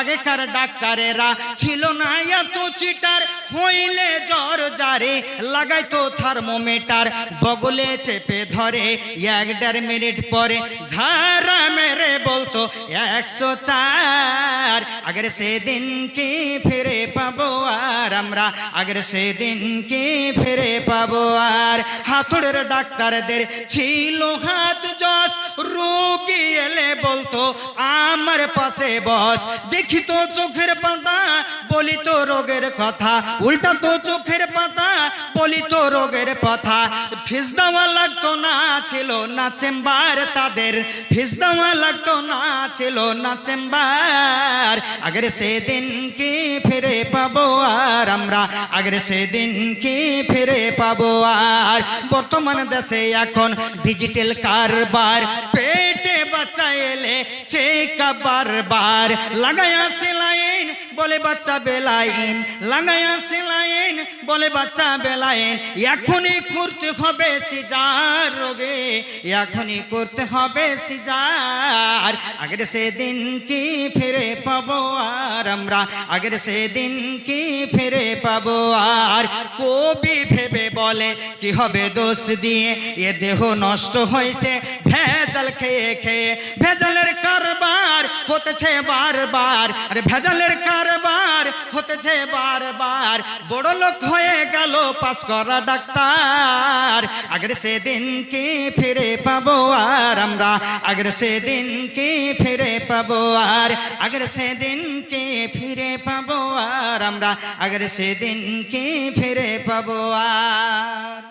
আগেকার ডাক্তারেরা ছিল না এত চিটার, হইলে জ্বর জারে লাগাইতো থার্মোমিটার, বগলে চেপে ধরে 1.5 মিনিট পরে ঝাড়া মেরে বলতো 104। আগের সেদিন কি ফিরে পাবো আর আমরা, আগের সেদিন কি ফিরে পাবো আর। হাতুড়ের ডাক্তারদের ছিল হাত জজ, রোগী এলে বলতো আমার পাশে বস। দেখি তো চোখের পাতা বলি তো রোগের কথা, উল্টা তো চোখের পাতা বলি তো রোগের কথা। ফিস দেওয়া লাগতো না, ছিল না চেম্বার তাদের, ফিস দেওয়া লাগতো না, ছিল না চেম্বার। আগের সেদিন কি ফিরে পাবো আর আমরা, আগের সেদিন কি ফিরে পাবো আর। বর্তমান দেশে এখন ডিজিটাল কারবার, পেটে বাচ্চা এলে চেকা বারবার, লাগায়া সেলাইন বলে বাচ্চা বেলাইন, লাগায়া সেলাইন বলে বাচ্চা বেলাইন। এখনই করতে হবে সিজার রোগে, এখনই করতে হবে সিজার। আগের সেদিন কি ফিরে পাবো আর আমরা, আগের সেদিন কি ফিরে পাবো আর। কবি ভেবে বলে কি হবে দোষ দিয়ে, এ দেহ নষ্ট হয়েছে ভেজাল খেয়ে খেয়ে। ভেজালের কারবার হতেছে বারবার, আরে ভেজালের কারবার হতেছে বারবার। বড় লোক হয়ে গেল পাস করা ডাক্তার, আগের সেদিন কি ফিরে পাবো আর আমরা, আগের সেদিন কি ফিরে পাবো আর। আগের সেদিন কি ফিরে পাবো আর আমরা, আগের সেদিন কি ফিরে পাবো আর।